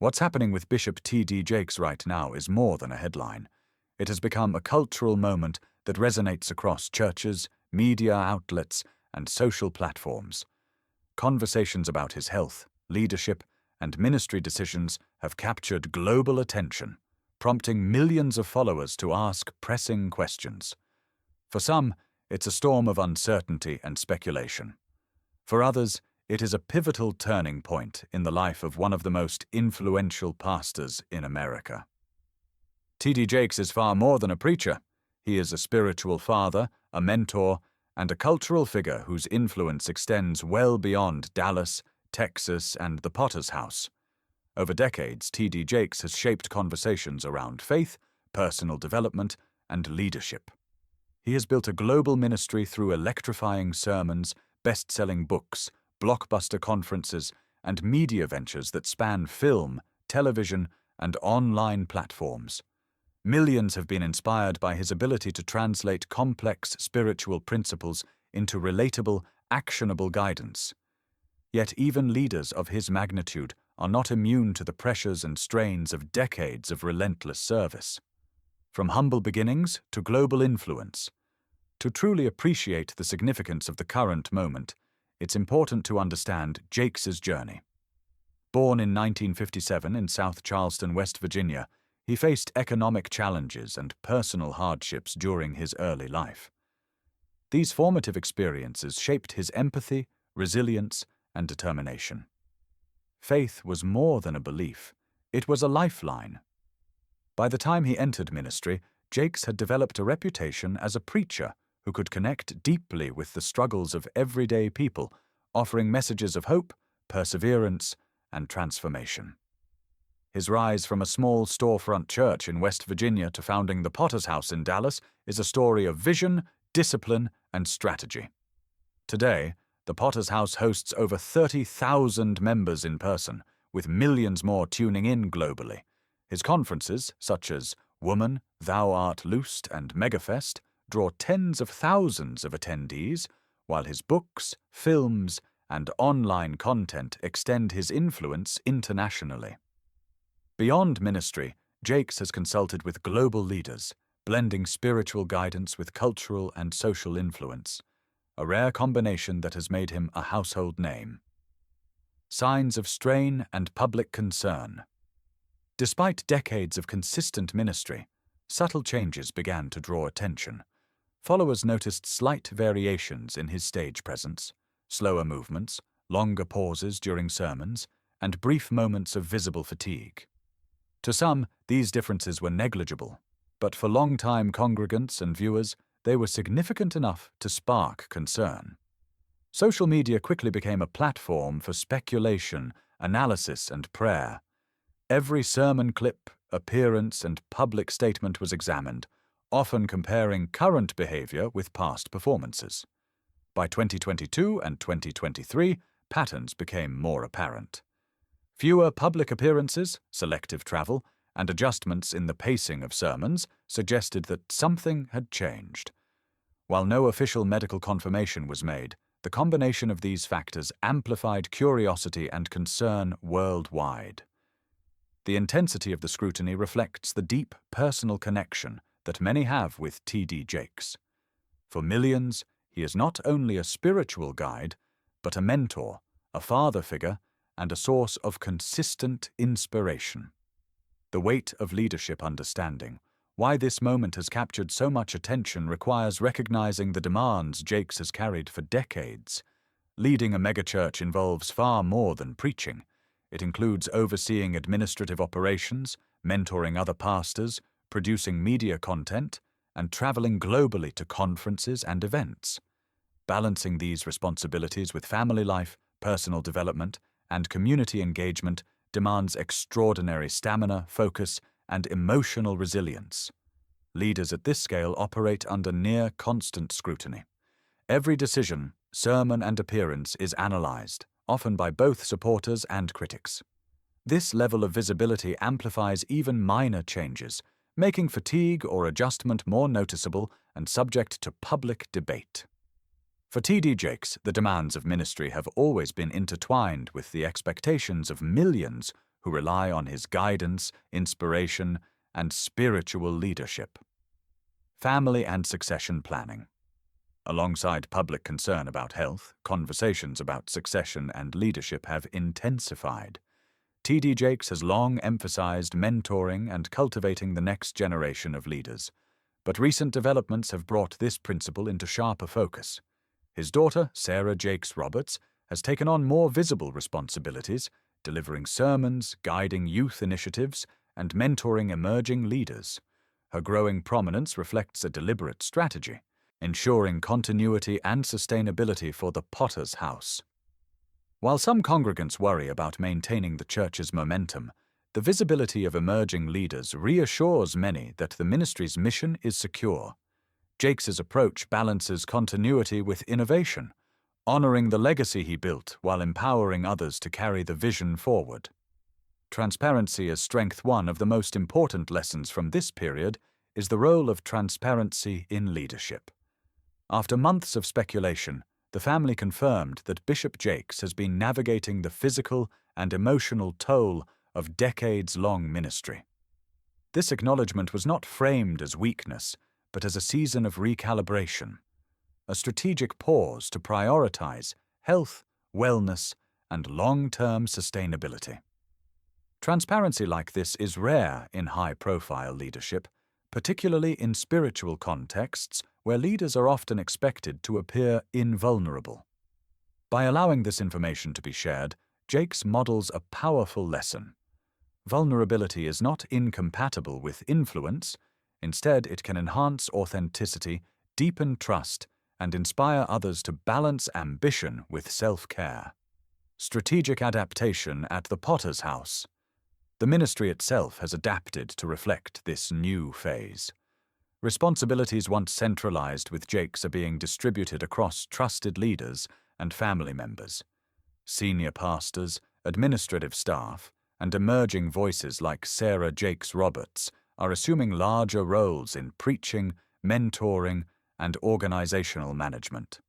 What's happening with Bishop T.D. Jakes right now is more than a headline. It has become a cultural moment that resonates across churches, media outlets, and social platforms. Conversations about his health, leadership, and ministry decisions have captured global attention, prompting millions of followers to ask pressing questions. For some, it's a storm of uncertainty and speculation. For others, it is a pivotal turning point in the life of one of the most influential pastors in America. T.D. Jakes is far more than a preacher. He is a spiritual father, a mentor, and a cultural figure whose influence extends well beyond Dallas, Texas, and the Potter's House. Over decades, T.D. Jakes has shaped conversations around faith, personal development, and leadership. He has built a global ministry through electrifying sermons, best-selling books, blockbuster conferences, and media ventures that span film, television, and online platforms. Millions have been inspired by his ability to translate complex spiritual principles into relatable, actionable guidance. Yet even leaders of his magnitude are not immune to the pressures and strains of decades of relentless service. From humble beginnings to global influence. To truly appreciate the significance of the current moment, it's important to understand Jakes' journey. Born in 1957 in South Charleston, West Virginia, he faced economic challenges and personal hardships during his early life. These formative experiences shaped his empathy, resilience, and determination. Faith was more than a belief, it was a lifeline. By the time he entered ministry, Jakes had developed a reputation as a preacher who could connect deeply with the struggles of everyday people, offering messages of hope, perseverance, and transformation. His rise from a small storefront church in West Virginia to founding the Potter's House in Dallas is a story of vision, discipline, and strategy. Today, the Potter's House hosts over 30,000 members in person, with millions more tuning in globally. His conferences, such as Woman, Thou Art Loosed, and Megafest, draw tens of thousands of attendees, while his books, films, and online content extend his influence internationally. Beyond ministry, Jakes has consulted with global leaders, blending spiritual guidance with cultural and social influence, a rare combination that has made him a household name. Signs of strain and public concern. Despite decades of consistent ministry, subtle changes began to draw attention. Followers noticed slight variations in his stage presence, slower movements, longer pauses during sermons, and brief moments of visible fatigue. To some, these differences were negligible, but for long-time congregants and viewers, they were significant enough to spark concern. Social media quickly became a platform for speculation, analysis, and prayer. Every sermon clip, appearance, and public statement was examined, often comparing current behavior with past performances. By 2022 and 2023, patterns became more apparent. Fewer public appearances, selective travel, and adjustments in the pacing of sermons suggested that something had changed. While no official medical confirmation was made, the combination of these factors amplified curiosity and concern worldwide. The intensity of the scrutiny reflects the deep personal connection that many have with T.D. Jakes. For millions, he is not only a spiritual guide, but a mentor, a father figure, and a source of consistent inspiration. The weight of leadership understanding. Why this moment has captured so much attention requires recognizing the demands Jakes has carried for decades. Leading a megachurch involves far more than preaching. It includes overseeing administrative operations, mentoring other pastors, producing media content, and traveling globally to conferences and events. Balancing these responsibilities with family life, personal development, and community engagement demands extraordinary stamina, focus, and emotional resilience. Leaders at this scale operate under near constant scrutiny. Every decision, sermon, and appearance is analyzed, often by both supporters and critics. This level of visibility amplifies even minor changes, making fatigue or adjustment more noticeable and subject to public debate. For T.D. Jakes, the demands of ministry have always been intertwined with the expectations of millions who rely on his guidance, inspiration, and spiritual leadership. Family and succession planning. Alongside public concern about health, conversations about succession and leadership have intensified. T.D. Jakes has long emphasized mentoring and cultivating the next generation of leaders, but recent developments have brought this principle into sharper focus. His daughter, Sarah Jakes Roberts, has taken on more visible responsibilities, delivering sermons, guiding youth initiatives, and mentoring emerging leaders. Her growing prominence reflects a deliberate strategy, ensuring continuity and sustainability for the Potter's House. While some congregants worry about maintaining the church's momentum, the visibility of emerging leaders reassures many that the ministry's mission is secure. Jakes's approach balances continuity with innovation, honoring the legacy he built while empowering others to carry the vision forward. Transparency as strength. One of the most important lessons from this period is the role of transparency in leadership. After months of speculation, the family confirmed that Bishop Jakes has been navigating the physical and emotional toll of decades-long ministry. This acknowledgement was not framed as weakness, but as a season of recalibration, a strategic pause to prioritize health, wellness, and long-term sustainability. Transparency like this is rare in high-profile leadership, particularly in spiritual contexts where leaders are often expected to appear invulnerable. By allowing this information to be shared, Jakes models a powerful lesson. Vulnerability is not incompatible with influence. Instead, it can enhance authenticity, deepen trust, and inspire others to balance ambition with self-care. Strategic adaptation at the Potter's House. The ministry itself has adapted to reflect this new phase. Responsibilities once centralized with Jakes are being distributed across trusted leaders and family members. Senior pastors, administrative staff, and emerging voices like Sarah Jakes Roberts are assuming larger roles in preaching, mentoring, and organizational management.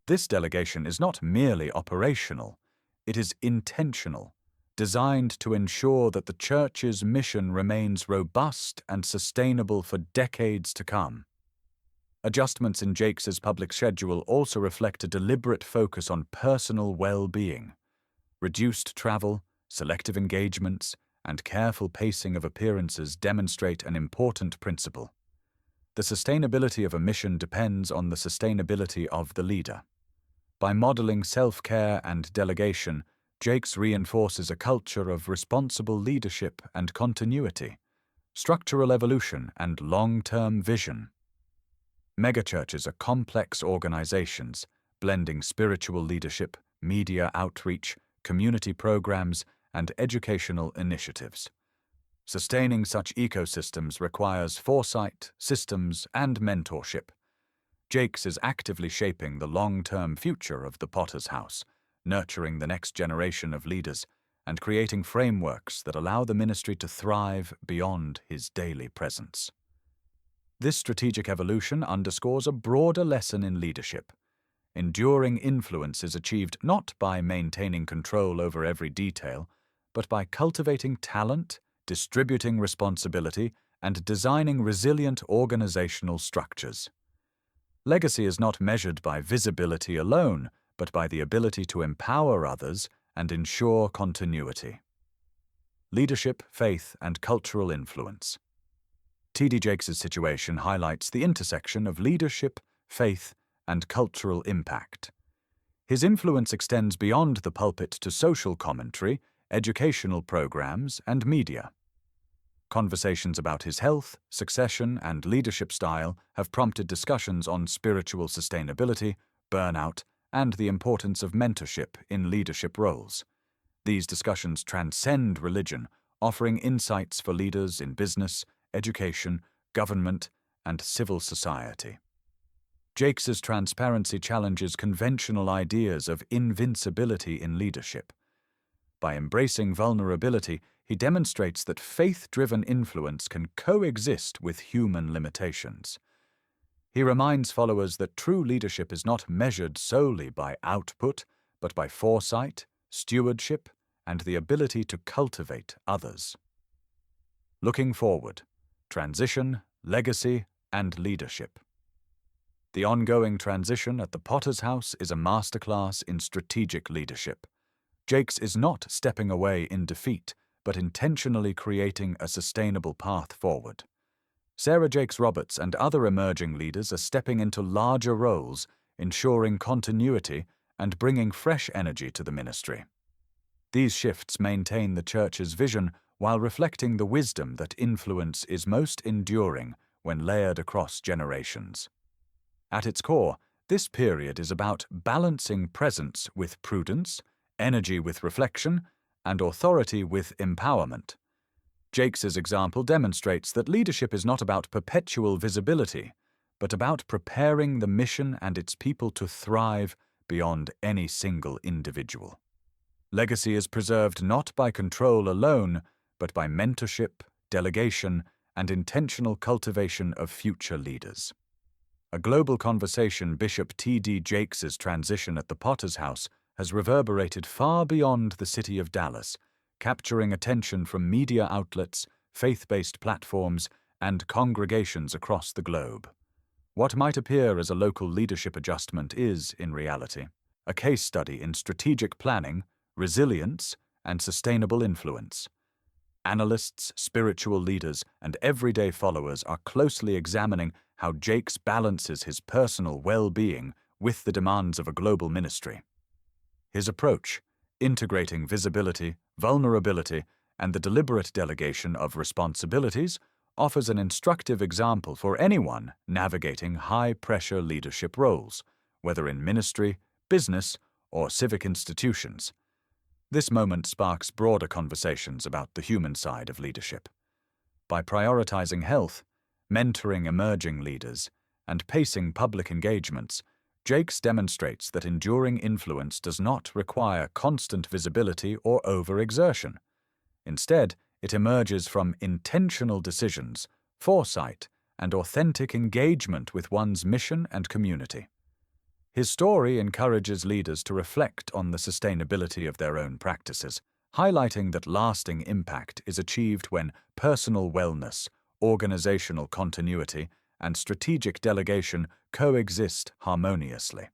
This delegation is not merely operational, it is intentional, designed to ensure that the church's mission remains robust and sustainable for decades to come. Adjustments in Jakes's public schedule also reflect a deliberate focus on personal well-being. Reduced travel, selective engagements, and careful pacing of appearances demonstrate an important principle. The sustainability of a mission depends on the sustainability of the leader. By modeling self-care and delegation, Jakes reinforces a culture of responsible leadership and continuity, structural evolution, and long-term vision. Megachurches are complex organizations, blending spiritual leadership, media outreach, community programs, and educational initiatives. Sustaining such ecosystems requires foresight, systems, and mentorship. Jakes is actively shaping the long-term future of the Potter's House, nurturing the next generation of leaders, and creating frameworks that allow the ministry to thrive beyond his daily presence. This strategic evolution underscores a broader lesson in leadership. Enduring influence is achieved not by maintaining control over every detail, but by cultivating talent, distributing responsibility, and designing resilient organizational structures. Legacy is not measured by visibility alone, but by the ability to empower others and ensure continuity. Leadership, faith, and cultural influence. T.D. Jakes' situation highlights the intersection of leadership, faith, and cultural impact. His influence extends beyond the pulpit to social commentary, educational programs, and media. Conversations about his health, succession, and leadership style have prompted discussions on spiritual sustainability, burnout, and the importance of mentorship in leadership roles. These discussions transcend religion, offering insights for leaders in business, education, government, and civil society. Jakes' transparency challenges conventional ideas of invincibility in leadership. By embracing vulnerability, he demonstrates that faith-driven influence can coexist with human limitations. He reminds followers that true leadership is not measured solely by output, but by foresight, stewardship, and the ability to cultivate others. Looking forward: transition, legacy, and leadership. The ongoing transition at the Potter's House is a masterclass in strategic leadership. Jakes is not stepping away in defeat, but intentionally creating a sustainable path forward. Sarah Jakes Roberts and other emerging leaders are stepping into larger roles, ensuring continuity and bringing fresh energy to the ministry. These shifts maintain the church's vision while reflecting the wisdom that influence is most enduring when layered across generations. At its core, this period is about balancing presence with prudence, energy with reflection, and authority with empowerment. Jakes's example demonstrates that leadership is not about perpetual visibility, but about preparing the mission and its people to thrive beyond any single individual. Legacy is preserved not by control alone, but by mentorship, delegation, and intentional cultivation of future leaders. A global conversation, Bishop T.D. Jakes's transition at the Potter's House has reverberated far beyond the city of Dallas, capturing attention from media outlets, faith-based platforms, and congregations across the globe. What might appear as a local leadership adjustment is, in reality, a case study in strategic planning, resilience, and sustainable influence. Analysts, spiritual leaders, and everyday followers are closely examining how Jakes balances his personal well-being with the demands of a global ministry. His approach, integrating visibility, vulnerability, and the deliberate delegation of responsibilities, offers an instructive example for anyone navigating high-pressure leadership roles, whether in ministry, business, or civic institutions. This moment sparks broader conversations about the human side of leadership. By prioritizing health, mentoring emerging leaders, and pacing public engagements, Jakes demonstrates that enduring influence does not require constant visibility or overexertion. Instead, it emerges from intentional decisions, foresight, and authentic engagement with one's mission and community. His story encourages leaders to reflect on the sustainability of their own practices, highlighting that lasting impact is achieved when personal wellness, organizational continuity, and strategic delegation coexist harmoniously.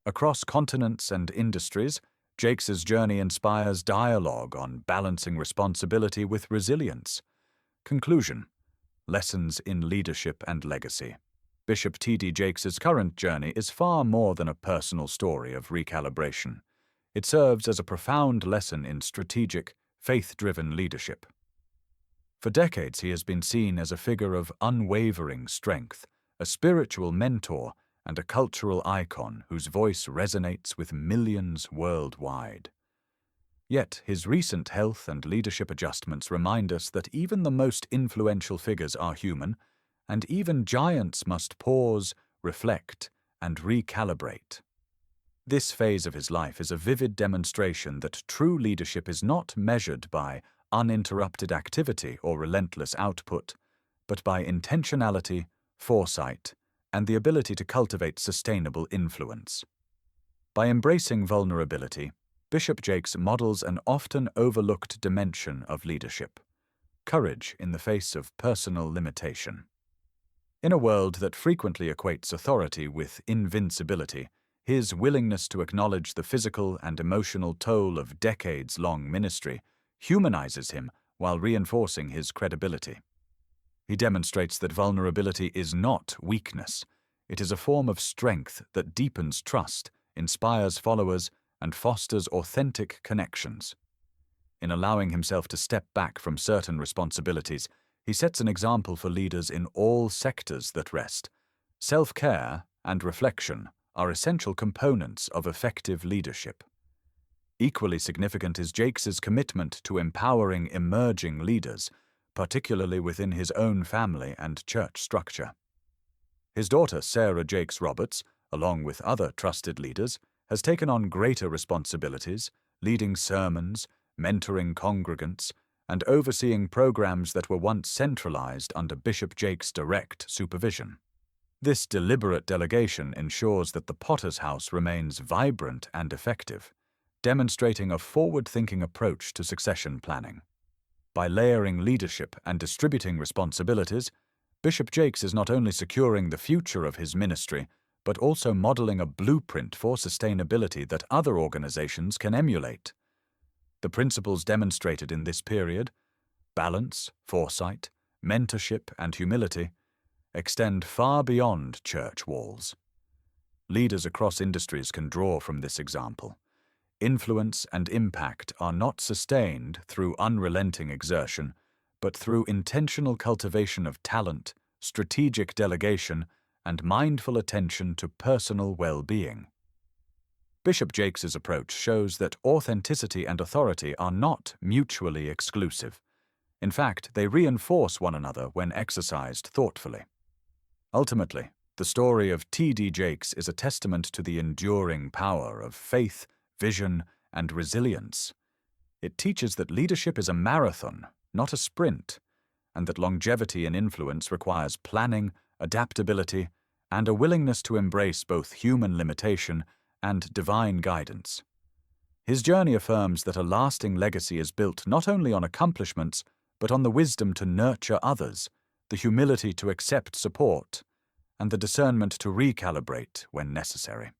Across continents and industries, Jakes's journey inspires dialogue on balancing responsibility with resilience. Conclusion: lessons in leadership and legacy. Bishop T.D. Jakes's current journey is far more than a personal story of recalibration. It serves as a profound lesson in strategic, faith-driven leadership. For decades, he has been seen as a figure of unwavering strength, a spiritual mentor, and a cultural icon whose voice resonates with millions worldwide. Yet, his recent health and leadership adjustments remind us that even the most influential figures are human, and even giants must pause, reflect, and recalibrate. This phase of his life is a vivid demonstration that true leadership is not measured by uninterrupted activity or relentless output, but by intentionality, foresight, and the ability to cultivate sustainable influence. By embracing vulnerability, Bishop Jakes models an often overlooked dimension of leadership: courage in the face of personal limitation. In a world that frequently equates authority with invincibility, his willingness to acknowledge the physical and emotional toll of decades-long ministry humanizes him while reinforcing his credibility. He demonstrates that vulnerability is not weakness. It is a form of strength that deepens trust, inspires followers, and fosters authentic connections. In allowing himself to step back from certain responsibilities, he sets an example for leaders in all sectors that rest. Self-care and reflection are essential components of effective leadership. Equally significant is Jakes's commitment to empowering emerging leaders, particularly within his own family and church structure. His daughter, Sarah Jakes Roberts, along with other trusted leaders, has taken on greater responsibilities, leading sermons, mentoring congregants, and overseeing programs that were once centralized under Bishop Jakes' direct supervision. This deliberate delegation ensures that the Potter's House remains vibrant and effective, demonstrating a forward-thinking approach to succession planning. By layering leadership and distributing responsibilities, Bishop Jakes is not only securing the future of his ministry, but also modeling a blueprint for sustainability that other organizations can emulate. The principles demonstrated in this period, balance, foresight, mentorship, and humility, extend far beyond church walls. Leaders across industries can draw from this example. Influence and impact are not sustained through unrelenting exertion, but through intentional cultivation of talent, strategic delegation, and mindful attention to personal well-being. Bishop Jakes's approach shows that authenticity and authority are not mutually exclusive. In fact, they reinforce one another when exercised thoughtfully. Ultimately, the story of T.D. Jakes is a testament to the enduring power of faith, vision, and resilience. It teaches that leadership is a marathon, not a sprint, and that longevity in influence requires planning, adaptability, and a willingness to embrace both human limitation and divine guidance. His journey affirms that a lasting legacy is built not only on accomplishments, but on the wisdom to nurture others, the humility to accept support, and the discernment to recalibrate when necessary.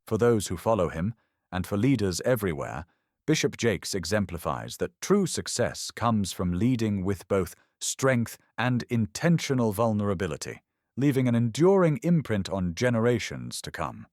For those who follow him, and for leaders everywhere, Bishop Jakes exemplifies that true success comes from leading with both strength and intentional vulnerability, leaving an enduring imprint on generations to come.